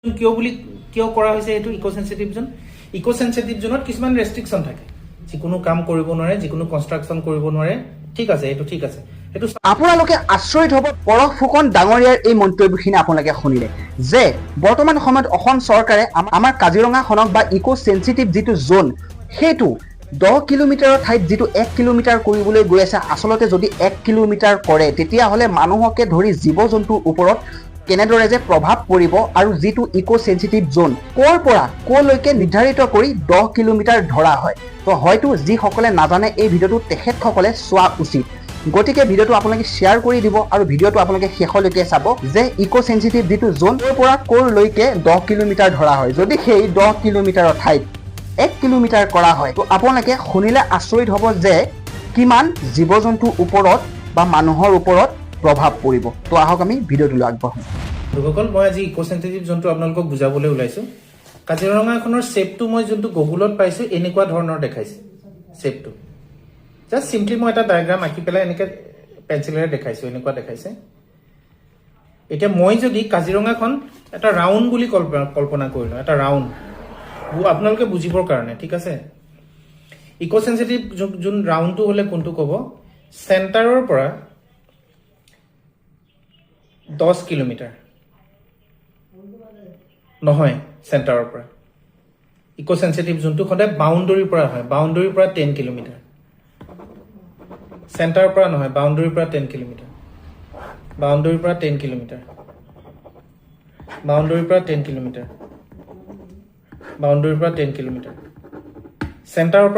কিয় কৰা হৈছে এইটো ইকো সেনসিটিভ জোনত কিছুমান ৰেষ্ট্ৰিকশন থাকে যিকোনো কাম কৰিব নোৱাৰে যিকোনো কনষ্ট্ৰাকশন কৰিব নোৱাৰে ঠিক আছে এইটো ঠিক আছে এইটো আপোনালোকে আচৰিত হ'ব পৰশ ফুকন ডাঙৰীয়াৰ এই মন্তব্যখিনি আপোনালোকে শুনিলে যে বৰ্তমান সময়ত অসম চৰকাৰে আমাৰ কাজিৰঙাখনক বা ইকো সেনসিটিভ যিটো জোন সেইটো 10 কিলোমিটাৰৰ ঠাইত যিটো 1 কিলোমিটাৰ কৰিবলৈ গৈ আছে আসলতে যদি 1 কিলোমিটাৰ কৰে তেতিয়া হলে মানুহকে ধৰি জীৱ-জন্তুৰ ওপৰত কেনেদৰে যে প্ৰভাৱ পৰিব আৰু যিটো ইকো সেনসিটিভ জোন কোৰ পৰা কোলৈকে নিৰ্ধাৰিত কৰি 10 কিলোমিটাৰ ধৰা হয় তো হয়তো যিসকলে নাজানে এই ভিডিঅ'টো তেখেতসকলে চোৱা উচিত গতিকে ভিডিঅ'টো আপোনালোকে শ্বেয়াৰ কৰি দিব আৰু ভিডিঅ'টো আপোনালোকে শেষলৈকে চাব যে ইকো সেনসিটিভ যিটো জোন কোৰ পৰা কোলৈকে 10 কিলোমিটাৰ ধৰা হয় যদি সেই 10 কিলোমিটাৰৰ ঠাইত 1 কিলোমিটাৰ কৰা হয় তো আপোনালোকে শুনিলে আচৰিত হ'ব যে কিমান জীৱ-জন্তুৰ ওপৰত বা মানুহৰ ওপৰত প্ৰভাৱ পৰিব তো আহক আমি ভিডিঅ'টো আগবঢ়াম দুগকল মই আজি ইকো সেনসিটিভ জোনটো আপোনালোকক বুজাবলৈ ওলাইছো কাজিৰঙাখনৰ শেপটো মই যোনটো গুগলত পাইছো এনেকুৱা ধৰণৰ দেখাইছে শেপটো জাস্ট সিম্পলি মই এটা ডায়াগ্ৰাম আঁকি পেলাই এনেকৈ পেন্সিলেৰে দেখাইছো এনেকুৱা দেখাইছে এতিয়া মই যদি কাজিৰঙাখন এটা ৰাউণ্ড বুলি কল্পনা কৰিলো এটা ৰাউণ্ড আপোনালোকে বুজিবৰ কাৰণে ঠিক আছে ইকো সেনসিটিভ যোন ৰাউণ্ডটো হলে কোনটো ক'ব চেণ্টাৰৰ পৰা 10 কিলোমিটাৰ নহয় চেণ্টাৰৰ পৰা ইকো সেনসিটিভ যোনটো সদায় বাউণ্ডাৰীৰ পৰা হয় বাউণ্ডাৰীৰ পৰা 10 কিলোমিটাৰ চেণ্টাৰৰ পৰা নহয় বাউণ্ডাৰীৰ পৰা 10 কিলোমিটাৰ বাউণ্ডাৰীৰ পৰা 10 কিলোমিটাৰ বাউণ্ডাৰীৰ পৰা 10 কিলোমিটাৰ বাউণ্ডাৰীৰ পৰা 10 কিলোমিটাৰ চেণ্টাৰৰ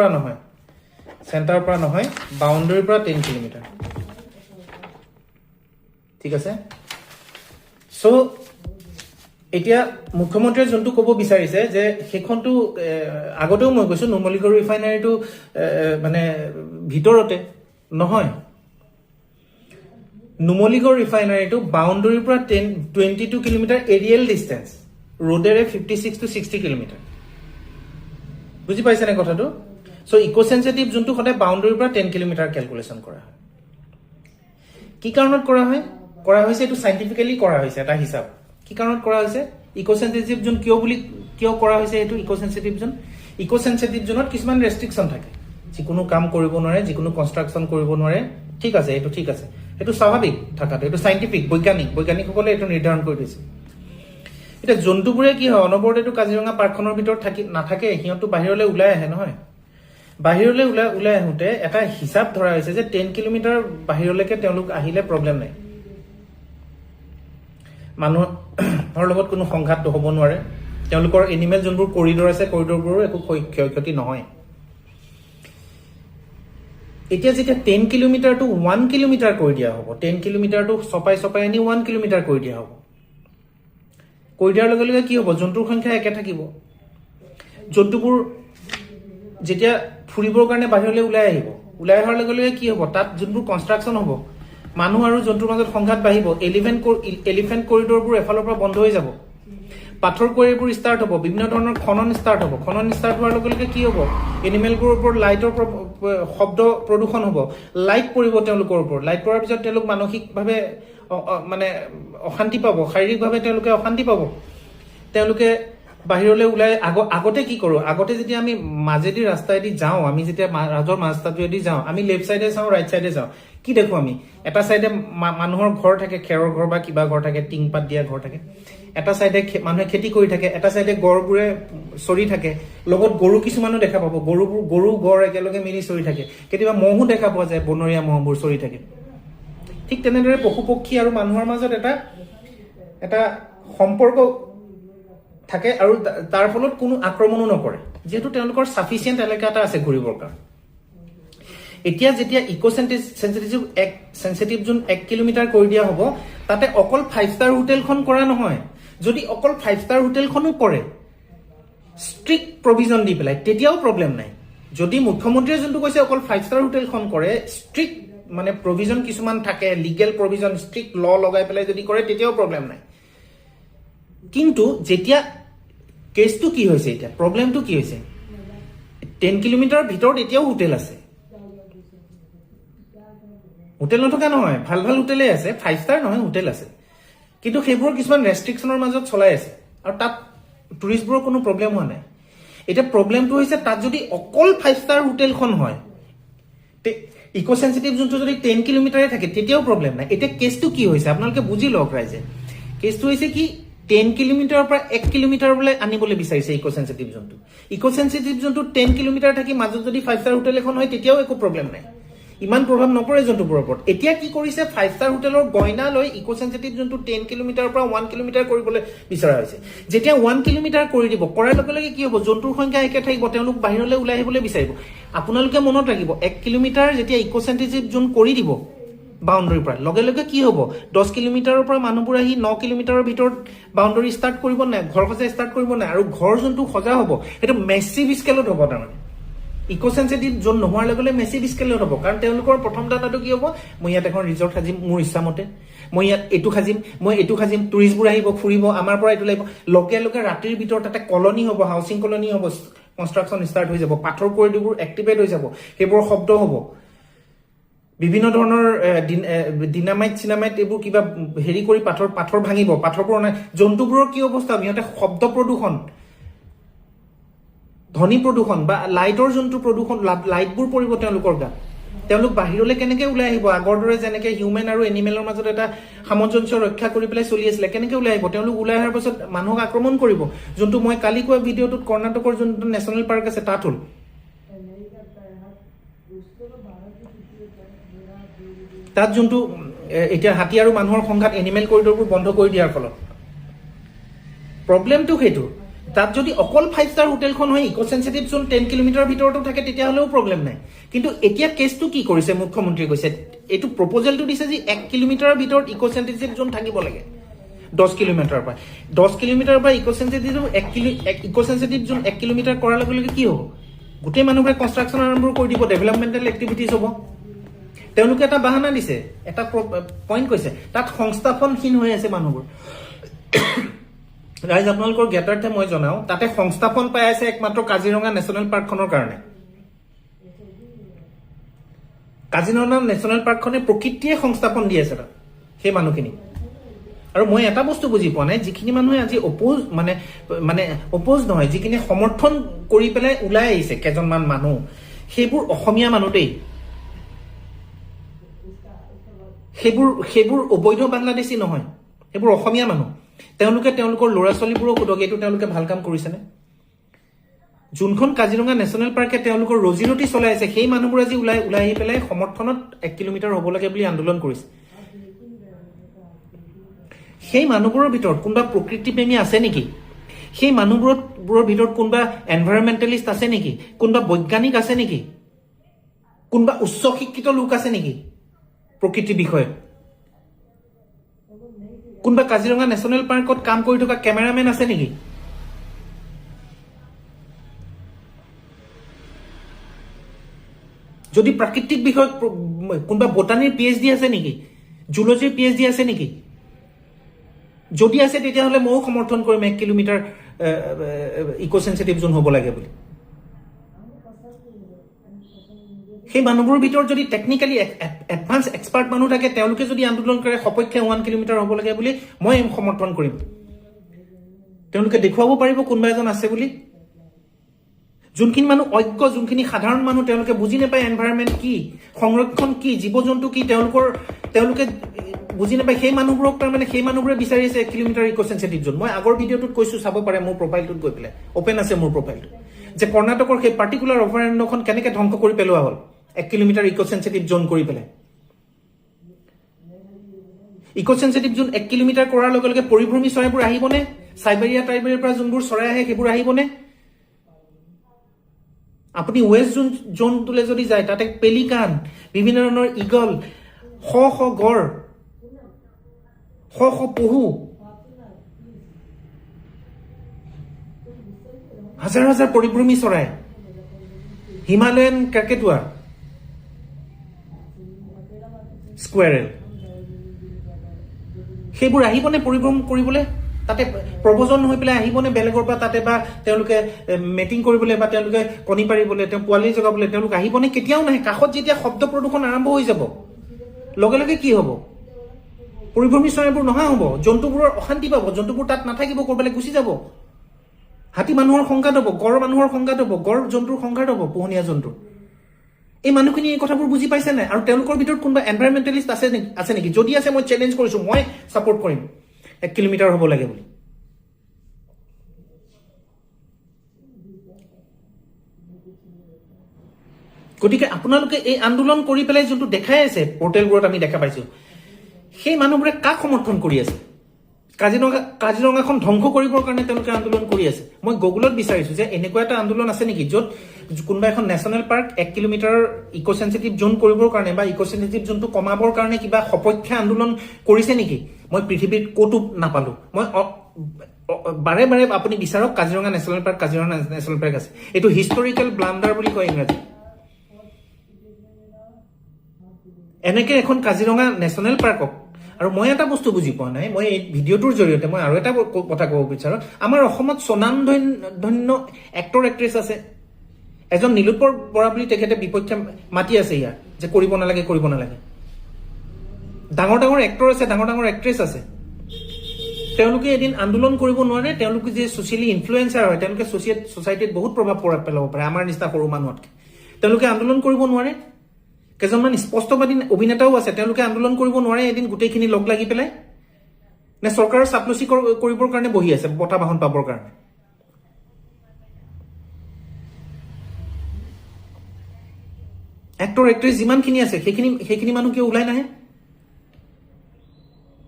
পৰা নহয় বাউণ্ডাৰীৰ পৰা 10 কিলোমিটাৰ ঠিক আছে সো এতিয়া মুখ্যমন্ত্ৰীয়ে যোনটো ক'ব বিচাৰিছে যে সেইখনটো আগতেও মই কৈছো নুমলীগড় ৰিফাইনাৰীটো মানে ভিতৰতে নহয় নুমলীগড় ৰিফাইনাৰীটো বাউণ্ডাৰীৰ পৰা 22 কিলোমিটাৰ এৰিয়েল ডিষ্টেন্স ৰোডেৰে 56 to 60 কিলোমিটাৰ বুজি পাইছেনে কথাটো সো ইকো সেনসিটিভ যোনটো সদায় বাউণ্ডাৰীৰ পৰা 10 কিলোমিটাৰ ক্যালকুলেশন কৰা হয় কি কাৰণত কৰা হৈছে এইটো সাইন্টিফিক্যালি কৰা হৈছে এটা হিসাব কি কাৰণত কৰা হৈছে ইকো সেনসিটিভ জোন কিয় কৰা হৈছে এইটো ইকো সেনসিটিভ জোনত কিছুমান ৰেষ্ট্ৰিকশন থাকে যিকোনো কাম কৰিব নোৱাৰে যিকোনো কনষ্ট্ৰাকশন কৰিব নোৱাৰে ঠিক আছে এইটো ঠিক আছে এইটো স্বাভাৱিক থাকাটো এইটো সাইন্টিফিক বৈজ্ঞানিকসকলে এইটো নিৰ্ধাৰণ কৰি দিছে এটা জন্তুবোৰে কি হয় অনবৰতে এইটো কাজিৰঙা পাৰ্কখনৰ ভিতৰত নাথাকে সিহঁতো বাহিৰলৈ ওলাই আহে নহয় বাহিৰলৈ ওলাই আহোঁতে এটা হিসাব ধৰা হৈছে যে 10 কিলোমিটাৰ বাহিৰলৈকে তেওঁলোক আহিলে প্ৰব্লেম নাই মানুহৰ লগত কোনো সংঘাত হ'ব নোৱাৰে তেওঁলোকৰ এনিমেল যোনবোৰ কৰিডৰ আছে কৰিডৰবোৰৰ একো ক্ষয়ক্ষতি নহয় এতিয়া যেতিয়া 10 কিলোমিটাৰটো 1 কিলোমিটাৰ কৰি দিয়া হ'ব 10 কিলোমিটাৰটো চপাই আনি 1 কিলোমিটাৰ কৰি দিয়া হ'ব কৰি দিয়াৰ লগে লগে কি হ'ব জন্তুৰ সংখ্যা একে থাকিব জন্তুবোৰ যেতিয়া ফুৰিবৰ কাৰণে বাহিৰলৈ ওলাই অহাৰ লগে লগে কি হ'ব তাত যোনবোৰ কনষ্ট্ৰাকশন হ'ব মানুহ আৰু জন্তুৰ মাজত সংঘাত বাঢ়িব এলিফেন্ট কৰিডৰবোৰ এফালৰ পৰা বন্ধ হৈ যাব পাথৰ কোৱাৰীবোৰ ষ্টাৰ্ট হ'ব বিভিন্ন ধৰণৰ খনন ষ্টাৰ্ট হোৱাৰ লগে লগে কি হ'ব এনিমেলবোৰৰ ওপৰত লাইটৰ শব্দ প্ৰদূষণ হ'ব লাইট পৰিব তেওঁলোকৰ ওপৰত লাইট পৰাৰ পিছত তেওঁলোক মানসিকভাৱে মানে অশান্তি পাব শাৰীৰিকভাৱে তেওঁলোকে অশান্তি পাব তেওঁলোকে বাহিৰলৈ ওলাই আগতে কি কৰো আগতে যেতিয়া আমি মাজেদি ৰাস্তাইদি যাওঁ আমি যেতিয়া ৰাজৰ মাজতাটোৱেদি যাওঁ আমি লেফট সাইডে চাওঁ ৰাইট সাইডে যাওঁ কি দেখো আমি এটা সাইডে মানুহৰ ঘৰ থাকে খেৰৰ ঘৰ বা কিবা ঘৰ থাকে টিংপাত দিয়া ঘৰ থাকে এটা সাইডে মানুহে খেতি কৰি থাকে এটা সাইডে গড়বোৰে চৰি থাকে লগত গৰু কিছুমানো দেখা পাব গৰু গড় একেলগে মিলি চৰি থাকে কেতিয়াবা মহো দেখা পোৱা যায় বনৰীয়া মহবোৰ চৰি থাকে ঠিক তেনেদৰে পশু পক্ষী আৰু মানুহৰ মাজত এটা সম্পৰ্ক থাকে আৰু তাৰ ফলত কোনো আক্ৰমণো নকৰে যেহেতু তেওঁলোকৰ সাফিচিয়েন্ট এলেকা এটা আছে ঘূৰিবৰ কাৰণে এতিয়া যেতিয়া ইকো সেনসিটিভ জোন 1 কিলোমিটাৰ কৰি দিয়া হ'ব তাতে অকল 5 ষ্টাৰ হোটেলখন কৰা নহয় যদি অকল 5 ষ্টাৰ হোটেলখনো কৰে ষ্ট্ৰিক্ট প্ৰভিজন দি পেলাই তেতিয়াও প্ৰব্লেম নাই যদি মুখ্যমন্ত্ৰীয়ে যোনটো কৈছে অকল 5 ষ্টাৰ হোটেলখন কৰে ষ্ট্ৰিক্ট মানে প্ৰভিজন কিছুমান থাকে লিগেল প্ৰভিজন ষ্ট্ৰিক্ট ল লগাই পেলাই যদি কৰে তেতিয়াও প্ৰব্লেম নাই কিন্তু যেতিয়া কেছটো কি হৈছে এতিয়া প্ৰব্লেমটো কি হৈছে 10 কিলোমিটাৰৰ ভিতৰত এতিয়াও হোটেল আছে হোটেল নথকা নহয় ভাল হোটেলে আছে 5 ষ্টাৰ নহয় হোটেল আছে কিন্তু সেইবোৰ কিছুমান ৰেষ্ট্ৰিকশনৰ মাজত চলাই আছে আৰু তাত টুৰিষ্টবোৰৰ কোনো প্ৰব্লেম হোৱা নাই এতিয়া প্ৰব্লেমটো হৈছে তাত যদি অকল 5 ষ্টাৰ হোটেলখন হয় ইকো সেন্সিটিভ যোনটো যদি 10 কিলোমিটাৰে থাকে তেতিয়াও প্ৰব্লেম নাই এতিয়া কেছটো কি হৈছে আপোনালোকে বুজি লওক ৰাইজে কেছটো হৈছে কি 10 কিলোমিটাৰৰ পৰা 1 কিলোমিটাৰলৈ আনিবলৈ বিচাৰিছে ইকো সেন্সিটিভ যোনটো 10 কিলোমিটাৰ থাকি মাজত যদি 5 ষ্টাৰ হোটেল এখন হয় তেতিয়াও একো প্ৰব্লেম নাই ইমান প্ৰভাৱ নপৰে জন্তুবোৰৰ ওপৰত এতিয়া কি কৰিছে 5 ষ্টাৰ হোটেলৰ গয়না লৈ ইকো সেন্সিটিভ যোনটো 10 কিলোমিটাৰৰ পৰা 1 কিলোমিটাৰ কৰিবলৈ বিচৰা হৈছে যেতিয়া 1 কিলোমিটাৰ কৰি দিব কৰাৰ লগে লগে কি হ'ব জন্তুৰ সংখ্যা একে থাকিব তেওঁলোক বাহিৰলৈ ওলাই আহিবলৈ বিচাৰিব আপোনালোকে মনত ৰাখিব 1 কিলোমিটাৰ যেতিয়া ইকো সেন্সিটিভ জোন কৰি দিব বাউণ্ডাৰীৰ পৰা লগে লগে কি হ'ব 10 কিলোমিটাৰৰ পৰা মানুহবোৰ আহি 9 কিলোমিটাৰৰ ভিতৰত বাউণ্ডাৰী ষ্টাৰ্ট কৰিব নাই ঘৰ সজা ষ্টাৰ্ট কৰিব নাই আৰু ঘৰ যোনটো সজা হ'ব সেইটো মেচিভ স্কেলত হ'ব তাৰমানে ইকো সেন্সিটিভ জোন নোহোৱাৰ লগে লগে মেচিভ স্কেলত হ'ব কাৰণ তেওঁলোকৰ প্ৰথম দাতাটো কি হ'ব মই ইয়াত এখন ৰিজৰ্ট সাজিম মোৰ ইচ্ছামতে মই ইয়াত এইটো খাজিম টুৰিষ্টবোৰ আহিব ফুৰিব আমাৰ পৰা এইটো লাগিব লগে লগে ৰাতিৰ ভিতৰত তাতে কলনি হ'ব হাউচিং কলনি হ'ব কনষ্ট্ৰাকশ্যন ষ্টাৰ্ট হৈ যাব পাথৰ কৰিডৰবোৰ এক্টিভেট হৈ যাব সেইবোৰ শব্দ হ'ব বিভিন্ন ধৰণৰ ডিনামাইট চিনামাইট এইবোৰ কিবা হেৰি কৰি পাথৰ ভাঙিব পাথৰবোৰ নাই জন্তুবোৰৰ কি অৱস্থা সিহঁতে শব্দ প্ৰদূষণ ধ্বনি প্ৰদূষণ বা লাইটৰ যোনটো প্ৰদূষণ লাইটবোৰ পৰিব তেওঁলোকৰ গাত তেওঁলোক বাহিৰলৈ কেনেকৈ ওলাই আহিব আগৰ দৰে যেনেকৈ হিউমেন আৰু এনিমেলৰ মাজত এটা সামঞ্জস্য ৰক্ষা কৰি পেলাই চলি আছিলে কেনেকৈ ওলাই আহিব তেওঁলোক ওলাই অহাৰ পাছত মানুহক আক্ৰমণ কৰিব যোনটো মই কালি কোৱা ভিডিঅ'টোত কৰ্ণাটকৰ যোনটো নেশ্যনেল পাৰ্ক আছে তাত হ'ল তাত যোনটো এতিয়া হাতী আৰু মানুহৰ সংঘাত এনিমেল কৰিডৰবোৰ বন্ধ কৰি দিয়াৰ ফলত প্ৰব্লেমটো সেইটো তাত যদি অকল 5 ষ্টাৰ হোটেলখন হয় ইকো সেন্সিটিভ জোন 10 কিলোমিটাৰৰ ভিতৰতো থাকে তেতিয়াহ'লেও প্ৰব্লেম নাই কিন্তু এতিয়া কেছটো কি কৰিছে মুখ্যমন্ত্ৰীয়ে কৈছে এইটো প্ৰপ'জেলটো দিছে যে 1 কিলোমিটাৰৰ ভিতৰত ইকো সেন্সিটিভ জোন থাকিব লাগে 10 কিলোমিটাৰৰ পৰা ইকো সেন্সিটিভ জোন 1 কিলোমিটাৰ কৰাৰ লগে লগে কি হ'ব গোটেই মানুহবোৰে কনষ্ট্ৰাকশ্যন আৰম্ভ কৰি দিব ডেভেলপমেণ্টেল এক্টিভিটিজ হ'ব তেওঁলোকে এটা বাহানা দিছে এটা পইণ্ট কৈছে তাত সংস্থাপনহীন হৈ আছে মানুহবোৰ ৰাইজ আপোনালোকৰ জ্ঞাতাৰ্থে মই জনাওঁ তাতে সংস্থাপন পাই আছে একমাত্ৰ কাজিৰঙা নেশ্যনেল পাৰ্কখনৰ কাৰণে কাজিৰঙা নেশ্যনেল পাৰ্কখনে প্ৰকৃতিয়ে সংস্থাপন দি আছে তাত সেই মানুহখিনি আৰু মই এটা বস্তু বুজি পোৱা নাই যিখিনি মানুহে আজি অপ'জ নহয় যিখিনি সমৰ্থন কৰি পেলাই ওলাই আহিছে কেইজনমান মানুহ সেইবোৰ অসমীয়া মানুহ দেই সেইবোৰ অবৈধ বাংলাদেশী নহয় সেইবোৰ অসমীয়া মানুহ তেওঁলোকে তেওঁলোকৰ ল'ৰা ছোৱালীবোৰক সোধক এইটো তেওঁলোকে ভাল কাম কৰিছেনে যোনখন কাজিৰঙা নেশ্যনেল পাৰ্কে তেওঁলোকৰ ৰজী ৰটি চলাই আছে সেই মানুহবোৰ আজি ওলাই আহি পেলাই সমৰ্থনত 1 কিলোমিটাৰ হ'ব লাগে বুলি আন্দোলন কৰিছে সেই মানুহবোৰৰ ভিতৰত কোনোবা প্ৰকৃতি প্ৰেমী আছে নেকি সেই মানুহবোৰৰ ভিতৰত কোনোবা এনভাইৰনমেণ্টেলিষ্ট আছে নেকি কোনোবা বৈজ্ঞানিক আছে নেকি কোনোবা উচ্চ শিক্ষিত লোক আছে নেকি প্ৰকৃতিৰ বিষয়ে কোনোবা কাজিৰঙা নেশ্যনেল পাৰ্কত কাম কৰি থকা কেমেৰামেন আছে নেকি যদি প্ৰাকৃতিক বিষয়ত কোনোবা বটানীৰ PhD আছে নেকি জুলজিৰ PhD আছে নেকি যদি আছে তেতিয়াহ'লে ময়ো সমৰ্থন কৰিম 1 কিলোমিটাৰ ইকো সেন্সিটিভ জোন হ'ব লাগে বুলি সেই মানুহবোৰৰ ভিতৰত যদি টেকনিক্যালি এডভান্স এক্সপাৰ্ট মানুহ থাকে তেওঁলোকে যদি আন্দোলন কৰে সপক্ষে 1 কিলোমিটাৰ হ'ব লাগে বুলি মই সমৰ্থন কৰিম তেওঁলোকে দেখুৱাব পাৰিব কোনোবা এজন আছে বুলি যোনখিনি মানুহ অজ্ঞ যোনখিনি সাধাৰণ মানুহ তেওঁলোকে বুজি নাপায় এনভাইৰনমেণ্ট কি সংৰক্ষণ কি জীৱ জন্তু কি তেওঁলোকে বুজি নাপায় সেই মানুহবোৰক তাৰমানে সেই মানুহবোৰে বিচাৰি আছে 1 কিলোমিটাৰ ইকো সেন্সিটিভ জোন মই আগৰ ভিডিঅ'টোত কৈছো চাব পাৰে মোৰ প্ৰফাইলটোত গৈ পেলাই অপেন আছে মোৰ প্ৰফাইলটো যে কৰ্ণাটকৰ সেই পাৰ্টিকুলাৰ অভয়াৰণ্যখন কেনেকৈ ধ্বংস কৰি পেলোৱা হ'ল 1 কিলোমিটাৰ ইকো সেন্সিটিভ জোন কৰি পেলাই ইকো সেন্সিটিভ জোন 1 কিলোমিটাৰ কৰাৰ লগে লগে পৰিভ্ৰমী চৰাইবোৰ আহিবনে সাইবেৰিয়া টাইবেৰিয়াৰ পৰা যোনবোৰ চৰাই আহে সেইবোৰ আহিবনে আপুনি ৱেষ্ট জোনটোলৈ যদি যায় তাতে পেলিকান বিভিন্ন ধৰণৰ ইগল শ গড় শ পহু হাজাৰ হাজাৰ পৰিভ্ৰমী চৰাই হিমালয়ান কাকেটুৱা স্কুৱেৰেল সেইবোৰ আহিবনে পৰিভ্ৰমণ কৰিবলৈ তাতে প্ৰবজন হৈ পেলাই আহিবনে বেলেগৰ পৰা তাতে বা তেওঁলোকে মেটিং কৰিবলৈ বা তেওঁলোকে কণী পাৰিবলৈ তেওঁ পোৱালি জগাবলৈ তেওঁলোক আহিবনে কেতিয়াও নাহে কাষত যেতিয়া শব্দ প্ৰদূষণ আৰম্ভ হৈ যাব লগে লগে কি হ'ব পৰিভ্ৰমী চৰাইবোৰ নহা হ'ব, জন্তুবোৰৰ অশান্তি পাব, জন্তুবোৰ তাত নাথাকিব, ক'ৰবালৈ গুচি যাব। হাতী মানুহৰ সংঘাত হ'ব, গড় মানুহৰ সংঘাত হ'ব, গড় জন্তুৰ সংঘাত হ'ব, পোহনীয়া জন্তুৰ। এই মানুহখিনি এই কথাবোৰ বুজি পাইছে নাই? আৰু তেওঁলোকৰ ভিতৰত কোনোবা এনভাইৰমেণ্টেলিষ্ট আছে নেকি? যদি আছে মই চেলেঞ্জ কৰিছোঁ, মই ছাপোৰ্ট কৰিম 1 কিলোমিটাৰ হ'ব লাগে বুলি। গতিকে আপোনালোকে এই আন্দোলন কৰি পেলাই যোনটো দেখাই আছে পৰ্টেলবোৰত আমি দেখা পাইছোঁ, সেই মানুহবোৰে কাক সমৰ্থন কৰি আছে? কাজিৰঙাখন ধ্বংস কৰিবৰ কাৰণে তেওঁলোকে আন্দোলন কৰি আছে। মই গুগলত বিচাৰিছোঁ যে এনেকুৱা এটা আন্দোলন আছে নেকি য'ত কোনোবা এখন নেশ্যনেল পাৰ্ক 1 কিলোমিটাৰ ইক' চেঞ্চিটিভ জোন কৰিবৰ কাৰণে বা ইক' চেঞ্চিটিভ জোনটো কমাবৰ কাৰণে কিবা সপক্ষে আন্দোলন কৰিছে নেকি? মই পৃথিৱীত ক'তো নাপালোঁ। মই বাৰে বাৰে আপুনি বিচাৰক Kaziranga national park, Kaziranga national park আছে। এইটো হিষ্টৰিকেল ব্লাণ্ডাৰ বুলি কয় ইংৰাজী। এনেকে এখন কাজিৰঙা নেশ্যনেল পাৰ্কক, আৰু মই এটা বস্তু বুজি পোৱা নাই, মই এই ভিডিঅ'টোৰ জৰিয়তে মই আৰু এটা কথা ক'ব বিচাৰোঁ। আমাৰ অসমত স্বনামধন্য এক্টৰ এক্ট্ৰেছ আছে। এজন নীলোৎপল বৰা বুলি তেখেতে বিপক্ষে মাতি আছে ইয়াৰ যে কৰিব নালাগে, কৰিব নালাগে। ডাঙৰ ডাঙৰ এক্টৰ আছে, ডাঙৰ ডাঙৰ এক্ট্ৰেছ আছে। তেওঁলোকে এদিন আন্দোলন কৰিব নোৱাৰে? তেওঁলোকে যে ছ'চিয়েলি ইনফ্লুৱেঞ্চাৰ হয়, তেওঁলোকে ছ'চাইটিত বহুত প্ৰভাৱ পেলাব পাৰে আমাৰ নিচিনা সৰু মানুহতকৈ। তেওঁলোকে আন্দোলন কৰিব নোৱাৰে? কেইজনমান স্পষ্টবাদী অভিনেতাও আছে, তেওঁলোকে আন্দোলন কৰিব নোৱাৰে এদিন গোটেইখিনি লগ লাগি পেলাই? নে চৰকাৰৰ চাপলুচি কৰিবৰ কাৰণে বহি আছে, বঁটা বাহন পাবৰ কাৰণে? এক্টৰ এক্ট্ৰেছ যিমানখিনি আছে সেইখিনি মানুহ কিয় ওলাই নাহে?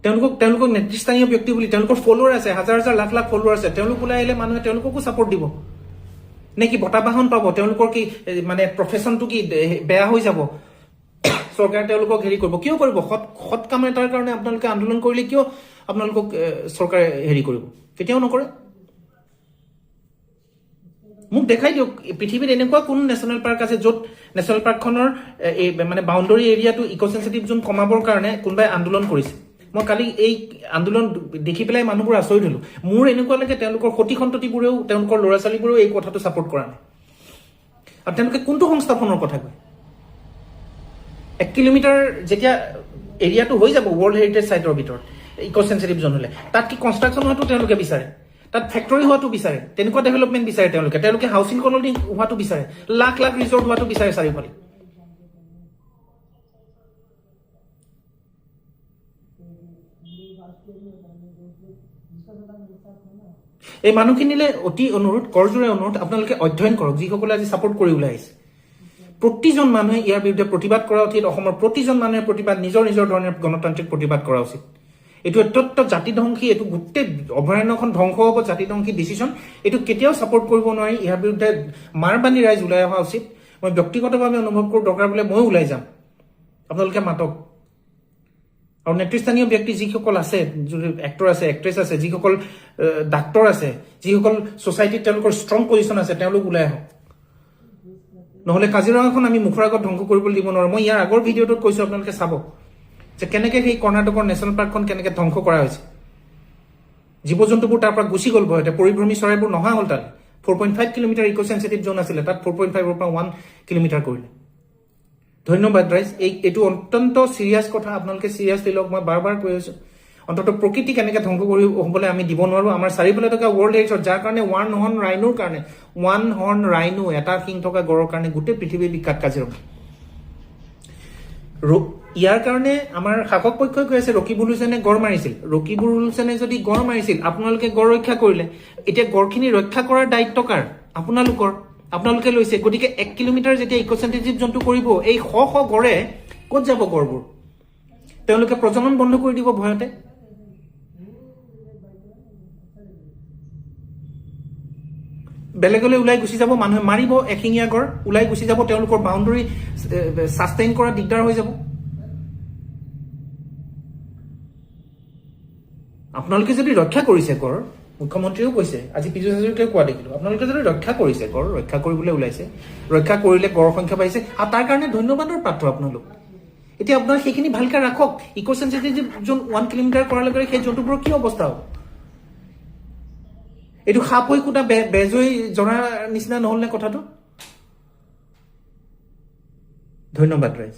তেওঁলোকক নেতৃস্থানীয় ব্যক্তি বুলি, তেওঁলোকৰ ফলোৱাৰ আছে, হাজাৰ হাজাৰ লাখ লাখ ফলোৱাৰ আছে, তেওঁলোক ওলাই আহিলে মানুহে তেওঁলোককো ছাপোৰ্ট দিব নে কি? বঁটা বাহন পাব? তেওঁলোকৰ কি মানে প্ৰফেশ্যনটো কি বেয়া হৈ যাব? চৰকাৰে তেওঁলোকক হেৰি কৰিব? কিয় কৰিব? সৎ কাম এটাৰ কাৰণে আপোনালোকে আন্দোলন কৰিলে কিয় আপোনালোকক চৰকাৰে হেৰি কৰিব? কেতিয়াও নকৰে। মোক দেখাই দিয়ক পৃথিৱীত এনেকুৱা কোন নেশ্যনেল পাৰ্ক আছে য'ত নেশ্যনেল পাৰ্কখনৰ এই মানে বাউণ্ডৰী এৰিয়াটো ইক' চেঞ্চিটিভ জোন কমাবৰ কাৰণে কোনোবাই আন্দোলন কৰিছে। মই কালি এই আন্দোলন দেখি পেলাই মানুহবোৰ আচৰিত হ'লোঁ। মোৰ এনেকুৱা লাগে তেওঁলোকৰ সতি সন্ততিবোৰেও, তেওঁলোকৰ ল'ৰা ছোৱালীবোৰেও এই কথাটো ছাপোৰ্ট কৰা নাই। আৰু তেওঁলোকে কোনটো সংস্থাপনৰ কথা কয়? 1 কিলোমিটাৰ যেতিয়া এৰিয়াটো হৈ যাব ৱৰ্ল্ড হেৰিটেজ চাইটৰ ভিতৰত ইক' চেঞ্চিটিভ জোন হ'লে, তাত কি কনষ্ট্ৰাকশ্যন হোৱাটো তেওঁলোকে বিচাৰে? তাত ফেক্টৰী হোৱাটো বিচাৰে? তেনেকুৱা ডেভেলপমেণ্ট বিচাৰে তেওঁলোকে হাউচিং কলনি হোৱাটো বিচাৰে? লাখ লাখ ৰিজৰ্ট হোৱাটো বিচাৰে চাৰিওফালে? এই মানুহখিনিলে অতি অনুৰোধ, কৰজোৰে অনুৰোধ, আপোনালোকে অধ্যয়ন কৰক। যিসকলে আজি ছাপোৰ্ট কৰি ওলাই আহিছে, প্ৰতিজন মানুহে ইয়াৰ বিৰুদ্ধে প্ৰতিবাদ কৰা উচিত। অসমৰ প্ৰতিজন মানুহে প্ৰতিবাদ নিজৰ নিজৰ ধৰণে গণতান্ত্ৰিক প্ৰতিবাদ কৰা উচিত। এইটো অত্যন্ত জাতিধ্বংসী, এইটো গোটেই অভয়াৰণ্যখন ধ্বংস হ'ব, জাতিধ্বংসী ডিচিশ্যন। এইটো কেতিয়াও ছাপোৰ্ট কৰিব নোৱাৰি। ইয়াৰ বিৰুদ্ধে মাৰবানী ৰাইজ ওলাই অহা উচিত। মই ব্যক্তিগতভাৱে অনুভৱ কৰোঁ দৰকাৰ বোলে ময়ো ওলাই যাম, আপোনালোকে মাতক। আৰু নেতৃস্থানীয় ব্যক্তি যিসকল আছে, এক্টৰ আছে, এক্ট্ৰেছ আছে, যিসকল ডাক্তৰ আছে, যিসকল ছ'চাইটিত তেওঁলোকৰ ষ্ট্ৰং পজিশ্যন আছে, তেওঁলোক ওলাই আহক। নহ'লে কাজিৰঙাখন আমি মুখৰ আগত ধ্বংস কৰিবলৈ দিব নোৱাৰোঁ। মই ইয়াৰ আগৰ ভিডিঅ'টোত কৈছোঁ, আপোনালোকে চাব যে কেনেকৈ সেই কৰ্ণাটকৰ নেশ্যনেল পাৰ্কখন কেনেকৈ ধ্বংস কৰা হৈছে। জীৱ জন্তুবোৰ তাৰ পৰা গুচি গ'ল ভয়তে, পৰিভ্ৰমী চৰাইবোৰ নহা হ'ল। তাত 4.5 কিলোমিটাৰ ইক' চেঞ্চিটিভ জোন আছিলে, তাত 4.5ৰ পৰা 1 কিলোমিটাৰ কৰিলে। ধন্যবাদ ৰাইজ। এইটো অত্যন্ত চিৰিয়াছ কথা, আপোনালোকে চিৰিয়াছলি লওক। মই বাৰ বাৰ কৈ আছোঁ, অন্ততঃ প্ৰকৃতি কেনেকৈ ধ্বংস কৰি হ'বলৈ আমি দিব নোৱাৰোঁ। আমাৰ চাৰিওফালে থকা ৱৰ্ল্ড হেৰিটেজ, যাৰ কাৰণে ওৱান হৰ্ণ ৰাইনোৰ কাৰণে, ওৱান হৰ্ণ ৰাইনো, এটা শিং থকা গড়ৰ কাৰণে গোটেই পৃথিৱীৰ বিখ্যাত কাজিৰঙা। ইয়াৰ কাৰণে আমাৰ শাসক পক্ষই কৈ আছে ৰকিবুল হুছেইনে গড় মাৰিছিল। ৰকিবুল হুছেইনে যদি গড় মাৰিছিল, আপোনালোকে গড় ৰক্ষা কৰিলে, এতিয়া গড়খিনি ৰক্ষা কৰাৰ দায়িত্ব কাৰ? আপোনালোকৰ। আপোনালোকে লৈছে। গতিকে 1 কিলোমিটাৰ যেতিয়া ইক' চেঞ্চিটিভ জোনটো কৰিব, এই শ শ গড়ে ক'ত যাব? গড়বোৰ তেওঁলোকে প্ৰজনন বন্ধ কৰি দিব ভয়তে। বেলেগলৈ ওলাই গুচি যাব, মানুহে মাৰিব এশিঙীয়া গড়, ওলাই গুচি যাব, তেওঁলোকৰ বাউণ্ডৰী ছাষ্টেইন কৰা দিগদাৰ হৈ যাব। আপোনালোকে যদি ৰক্ষা কৰিছে গড়, মুখ্যমন্ত্ৰীয়েও কৈছে, আজি পীযুষ হাজৰিকাই কোৱা দেখিলোঁ, আপোনালোকে যদি ৰক্ষা কৰিছে গড়, ৰক্ষা কৰিবলৈ ওলাইছে, ৰক্ষা কৰিলে গড়ৰ সংখ্যা বাঢ়িছে, আৰু তাৰ কাৰণে ধন্যবাদৰ পাত্ৰ আপোনালোক। এতিয়া আপোনাৰ সেইখিনি ভালকৈ ৰাখক। ইক' চেঞ্চিটিভ জোন 1 কিলোমিটাৰ কৰাৰ লগে লগে সেই জন্তুবোৰৰ কি অৱস্থা হ'ব? এইটো সাপ হৈ কুটা বেজ হৈ জনাৰ নিচিনা নহ'ল নে কথাটো? ধন্যবাদ ৰাইজ।